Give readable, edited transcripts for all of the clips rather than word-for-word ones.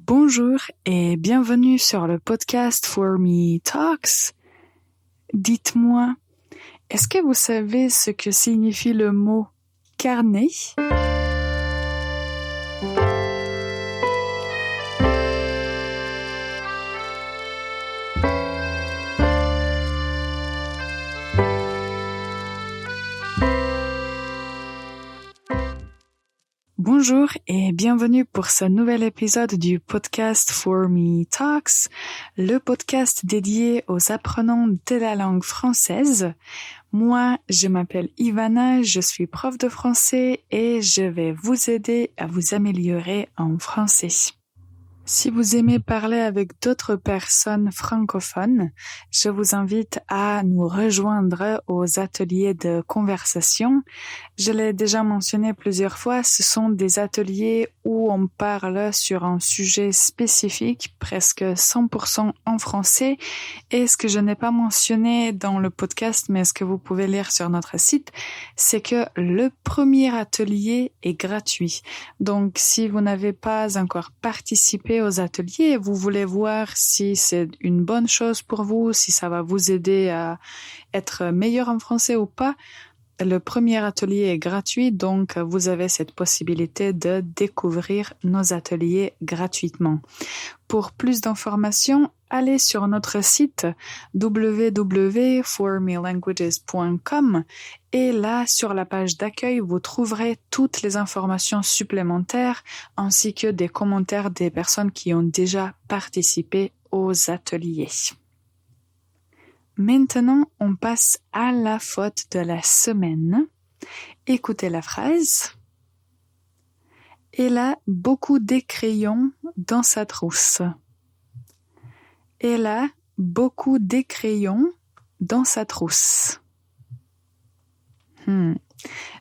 Bonjour et bienvenue sur le podcast For Me Talks. Dites-moi, est-ce que vous savez ce que signifie le mot carnet? Bonjour et bienvenue pour ce nouvel épisode du podcast For Me Talks, le podcast dédié aux apprenants de la langue française. Moi, je m'appelle Ivana, je suis prof de français et je vais vous aider à vous améliorer en français. Si vous aimez parler avec d'autres personnes francophones, je vous invite à nous rejoindre aux ateliers de conversation. Je l'ai déjà mentionné plusieurs fois, ce sont des ateliers où on parle sur un sujet spécifique, presque 100% en français. Et ce que je n'ai pas mentionné dans le podcast, mais ce que vous pouvez lire sur notre site, c'est que le premier atelier est gratuit. Donc, si vous n'avez pas encore participé aux ateliers, vous voulez voir si c'est une bonne chose pour vous, si ça va vous aider à être meilleur en français ou pas, le premier atelier est gratuit, donc vous avez cette possibilité de découvrir nos ateliers gratuitement. Pour plus d'informations, allez sur notre site www.formelanguages.com et là, sur la page d'accueil, vous trouverez toutes les informations supplémentaires ainsi que des commentaires des personnes qui ont déjà participé aux ateliers. Maintenant, on passe à la faute de la semaine. Écoutez la phrase. Elle a beaucoup de crayons dans sa trousse. Elle a beaucoup de crayons dans sa trousse.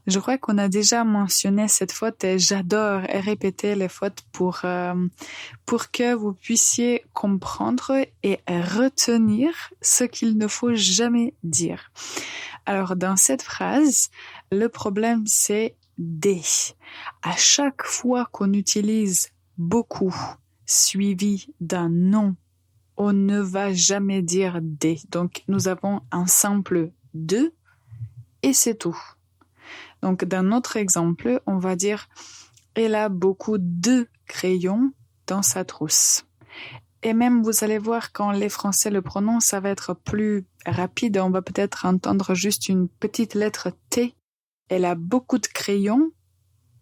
Je crois qu'on a déjà mentionné cette faute et j'adore répéter les fautes pour que vous puissiez comprendre et retenir ce qu'il ne faut jamais dire. Alors, dans cette phrase, le problème, c'est des. À chaque fois qu'on utilise beaucoup suivi d'un nom, on ne va jamais dire des. Donc, nous avons un simple de et c'est tout. Donc, dans notre exemple, on va dire « Elle a beaucoup de crayons dans sa trousse ». Et même, vous allez voir, quand les Français le prononcent, ça va être plus rapide. On va peut-être entendre juste une petite lettre T. Elle a beaucoup de crayons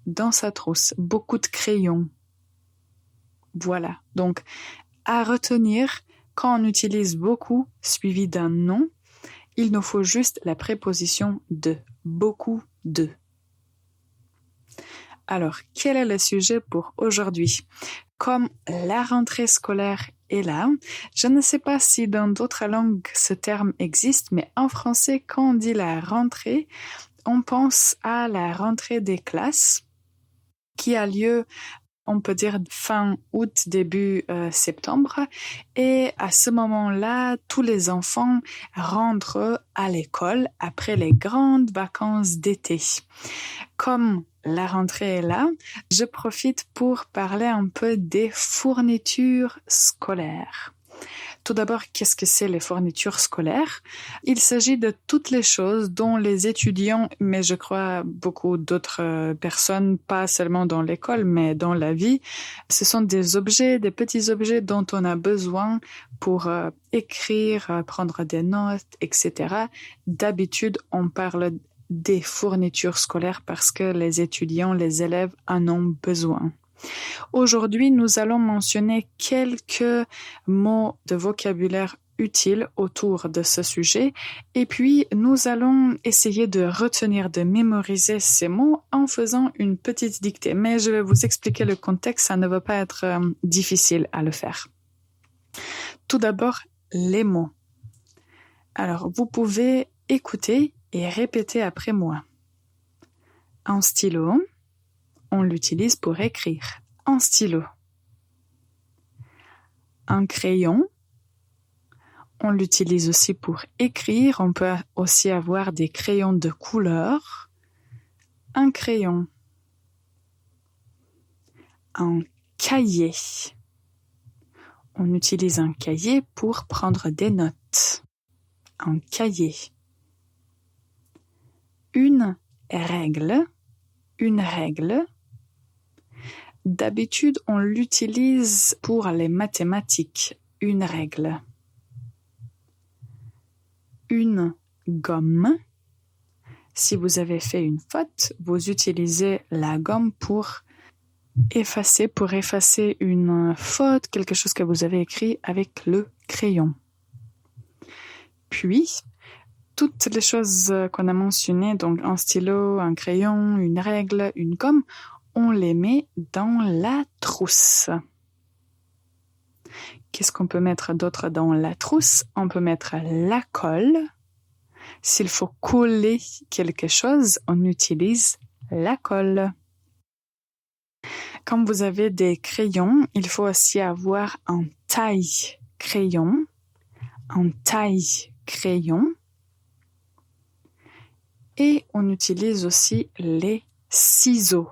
dans sa trousse. Beaucoup de crayons. Voilà. Donc, à retenir, quand on utilise beaucoup suivi d'un nom, il nous faut juste la préposition de. Beaucoup de. Alors, quel est le sujet pour aujourd'hui? Comme la rentrée scolaire est là, je ne sais pas si dans d'autres langues ce terme existe, mais en français, quand on dit la rentrée, on pense à la rentrée des classes qui a lieu, on peut dire fin août, début septembre. Et à ce moment-là, tous les enfants rentrent à l'école après les grandes vacances d'été. Comme la rentrée est là, je profite pour parler un peu des fournitures scolaires. Tout d'abord, qu'est-ce que c'est les fournitures scolaires? Il s'agit de toutes les choses dont les étudiants, mais je crois beaucoup d'autres personnes, pas seulement dans l'école, mais dans la vie, ce sont des objets, des petits objets dont on a besoin pour écrire, prendre des notes, etc. D'habitude, on parle des fournitures scolaires parce que les étudiants, les élèves en ont besoin. Aujourd'hui, nous allons mentionner quelques mots de vocabulaire utiles autour de ce sujet et puis nous allons essayer de retenir, de mémoriser ces mots en faisant une petite dictée. Mais je vais vous expliquer le contexte, ça ne va pas être difficile à le faire. Tout d'abord, les mots. Alors, vous pouvez écouter et répéter après moi. Un stylo. On l'utilise pour écrire. Un stylo. Un crayon. On l'utilise aussi pour écrire. On peut aussi avoir des crayons de couleur. Un crayon. Un cahier. on utilise un cahier pour prendre des notes. Un cahier. Une règle. D'habitude, on l'utilise pour les mathématiques. Une règle. Une gomme. Si vous avez fait une faute, vous utilisez la gomme pour effacer une faute, quelque chose que vous avez écrit avec le crayon. Puis, toutes les choses qu'on a mentionnées, donc un stylo, un crayon, une règle, une gomme, on les met dans la trousse. Qu'est-ce qu'on peut mettre d'autre dans la trousse? On peut mettre la colle. S'il faut coller quelque chose, on utilise la colle. Quand vous avez des crayons, il faut aussi avoir un taille-crayon. Et on utilise aussi les ciseaux.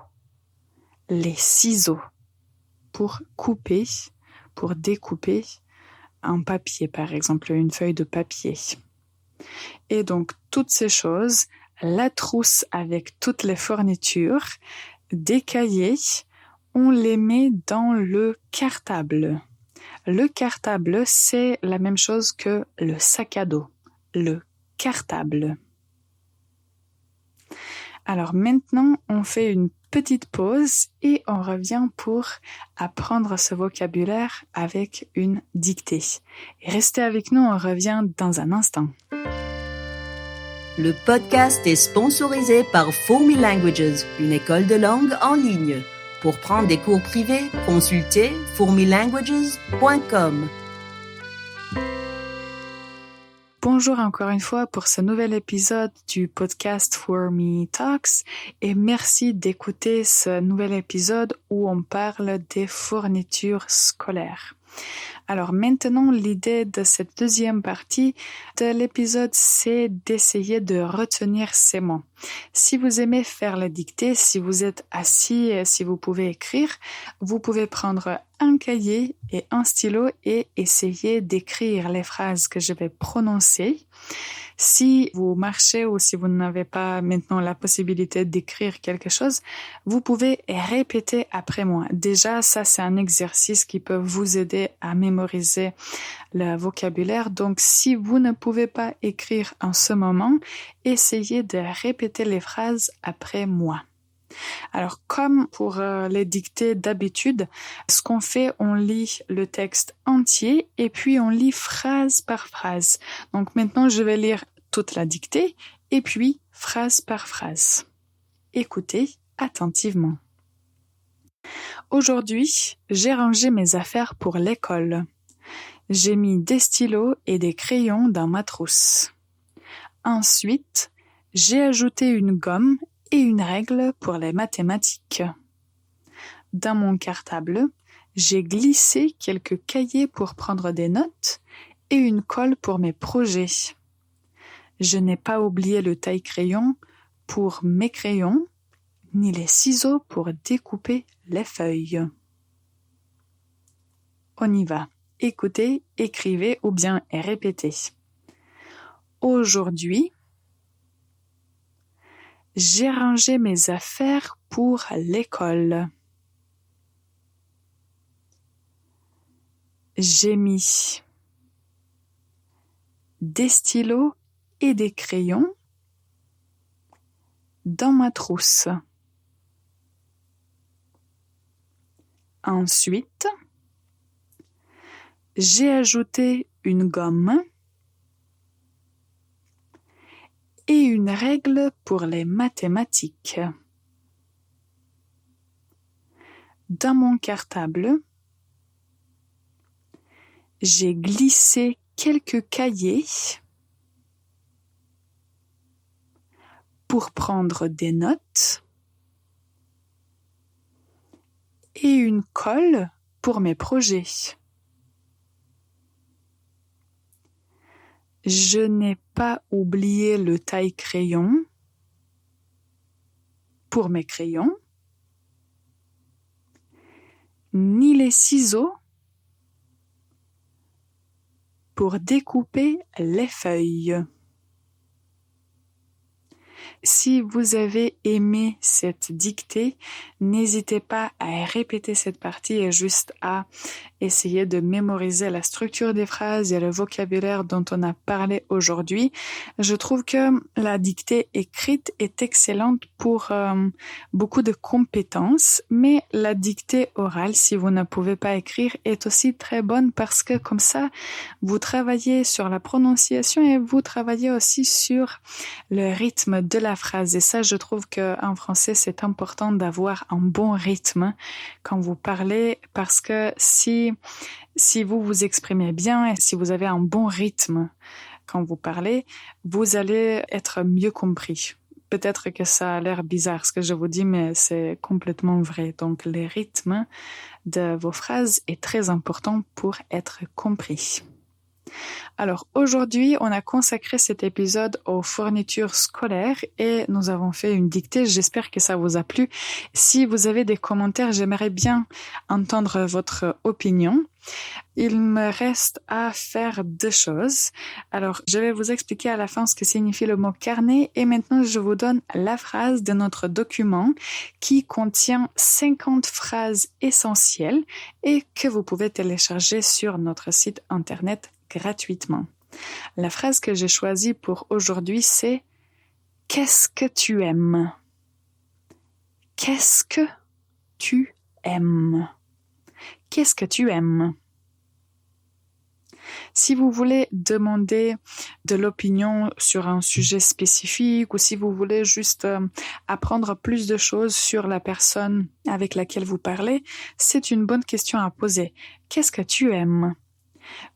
Pour découper un papier, par exemple, une feuille de papier. Et donc, toutes ces choses, la trousse avec toutes les fournitures, des cahiers, on les met dans le cartable. Le cartable, c'est la même chose que le sac à dos. Le cartable. Alors maintenant, on fait une petite pause et on revient pour apprendre ce vocabulaire avec une dictée. Et restez avec nous, on revient dans un instant. Le podcast est sponsorisé par For Me Languages, une école de langue en ligne. Pour prendre des cours privés, consultez formelanguages.com. Bonjour encore une fois pour ce nouvel épisode du podcast For Me Talks et merci d'écouter ce nouvel épisode où on parle des fournitures scolaires. Alors maintenant, l'idée de cette deuxième partie de l'épisode, c'est d'essayer de retenir ces mots. Si vous aimez faire la dictée, si vous êtes assis et si vous pouvez écrire, vous pouvez prendre un cahier et un stylo et essayer d'écrire les phrases que je vais prononcer. Si vous marchez ou si vous n'avez pas maintenant la possibilité d'écrire quelque chose, vous pouvez répéter après moi. Déjà, ça c'est un exercice qui peut vous aider à mémoriser le vocabulaire. Donc, si vous ne pouvez pas écrire en ce moment, essayez de répéter les phrases après moi. Alors, comme pour les dictées d'habitude, ce qu'on fait, on lit le texte entier et puis on lit phrase par phrase. Donc maintenant, je vais lire toute la dictée et puis phrase par phrase. Écoutez attentivement. Aujourd'hui, j'ai rangé mes affaires pour l'école. J'ai mis des stylos et des crayons dans ma trousse. Ensuite, j'ai ajouté une gomme et une règle pour les mathématiques. Dans mon cartable, j'ai glissé quelques cahiers pour prendre des notes et une colle pour mes projets. Je n'ai pas oublié le taille-crayon pour mes crayons, ni les ciseaux pour découper les feuilles. On y va. Écoutez, écrivez ou bien répétez. Aujourd'hui, j'ai rangé mes affaires pour l'école. J'ai mis des stylos et des crayons dans ma trousse. Ensuite, j'ai ajouté une gomme et une règle pour les mathématiques. Dans mon cartable, j'ai glissé quelques cahiers pour prendre des notes et une colle pour mes projets. Je n'ai pas oublié le taille-crayon pour mes crayons, ni les ciseaux pour découper les feuilles. Si vous avez aimé cette dictée, n'hésitez pas à répéter cette partie et juste à essayer de mémoriser la structure des phrases et le vocabulaire dont on a parlé aujourd'hui. Je trouve que la dictée écrite est excellente pour beaucoup de compétences, mais la dictée orale, si vous ne pouvez pas écrire, est aussi très bonne parce que comme ça, vous travaillez sur la prononciation et vous travaillez aussi sur le rythme de la phrase. Et ça, je trouve qu'en français, c'est important d'avoir un bon rythme quand vous parlez parce que si vous vous exprimez bien et si vous avez un bon rythme quand vous parlez, vous allez être mieux compris. Peut-être que ça a l'air bizarre ce que je vous dis, mais c'est complètement vrai. Donc, le rythme de vos phrases est très important pour être compris. Alors aujourd'hui, on a consacré cet épisode aux fournitures scolaires et nous avons fait une dictée. J'espère que ça vous a plu. Si vous avez des commentaires, j'aimerais bien entendre votre opinion. Il me reste à faire 2 choses. Alors, je vais vous expliquer à la fin ce que signifie le mot carnet et maintenant je vous donne la phrase de notre document qui contient 50 phrases essentielles et que vous pouvez télécharger sur notre site internet gratuitement. La phrase que j'ai choisie pour aujourd'hui, c'est « Qu'est-ce que tu aimes ?» Qu'est-ce que tu aimes? Qu'est-ce que tu aimes? Si vous voulez demander de l'opinion sur un sujet spécifique ou si vous voulez juste apprendre plus de choses sur la personne avec laquelle vous parlez, c'est une bonne question à poser. Qu'est-ce que tu aimes?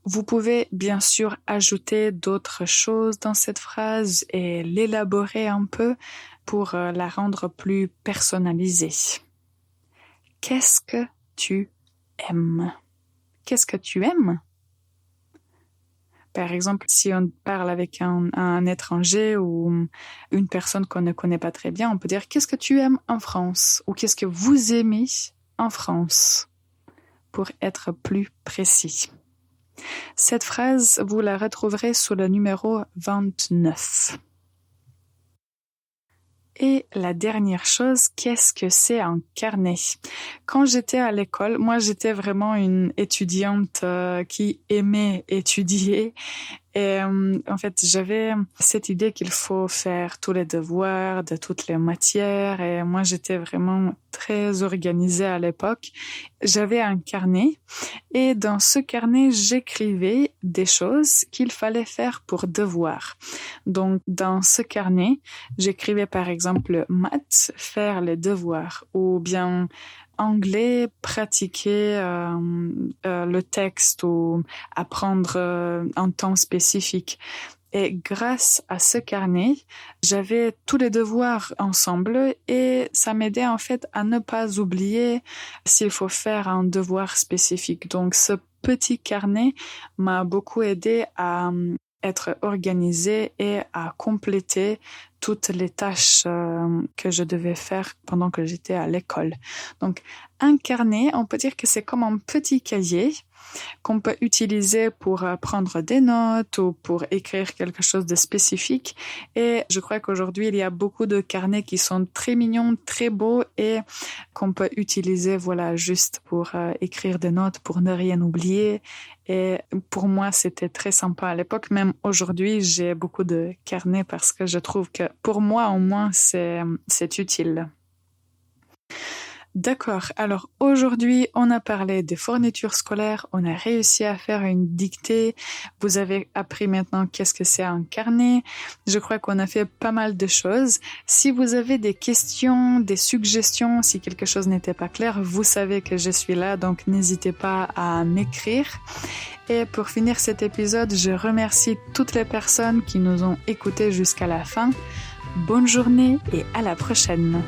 Vous pouvez bien sûr ajouter d'autres choses dans cette phrase et l'élaborer un peu pour la rendre plus personnalisée. Qu'est-ce que tu aimes? Qu'est-ce que tu aimes? Par exemple, si on parle avec un étranger ou une personne qu'on ne connaît pas très bien, on peut dire « Qu'est-ce que tu aimes en France ?» ou « Qu'est-ce que vous aimez en France ?» pour être plus précis. Cette phrase, vous la retrouverez sous le numéro 29. Et la dernière chose, qu'est-ce que c'est un carnet? Quand j'étais à l'école, moi j'étais vraiment une étudiante qui aimait étudier. Et en fait, j'avais cette idée qu'il faut faire tous les devoirs de toutes les matières et moi, j'étais vraiment très organisée à l'époque. J'avais un carnet et dans ce carnet, j'écrivais des choses qu'il fallait faire pour devoir. Donc, dans ce carnet, j'écrivais par exemple maths, faire les devoirs ou bien anglais, pratiquer le texte ou apprendre un temps spécifique. Et grâce à ce carnet, j'avais tous les devoirs ensemble et ça m'aidait en fait à ne pas oublier s'il faut faire un devoir spécifique. Donc ce petit carnet m'a beaucoup aidé à être organisée et à compléter toutes les tâches que je devais faire pendant que j'étais à l'école. Donc, un carnet, on peut dire que c'est comme un petit cahier qu'on peut utiliser pour prendre des notes ou pour écrire quelque chose de spécifique. Et je crois qu'aujourd'hui, il y a beaucoup de carnets qui sont très mignons, très beaux et qu'on peut utiliser, voilà, juste pour écrire des notes, pour ne rien oublier. Et pour moi, c'était très sympa à l'époque. Même aujourd'hui, j'ai beaucoup de carnets parce que je trouve que pour moi, au moins, c'est utile. D'accord, alors aujourd'hui on a parlé des fournitures scolaires, on a réussi à faire une dictée, vous avez appris maintenant qu'est-ce que c'est un carnet, je crois qu'on a fait pas mal de choses. Si vous avez des questions, des suggestions, si quelque chose n'était pas clair, vous savez que je suis là, donc n'hésitez pas à m'écrire. Et pour finir cet épisode, je remercie toutes les personnes qui nous ont écoutés jusqu'à la fin. Bonne journée et à la prochaine.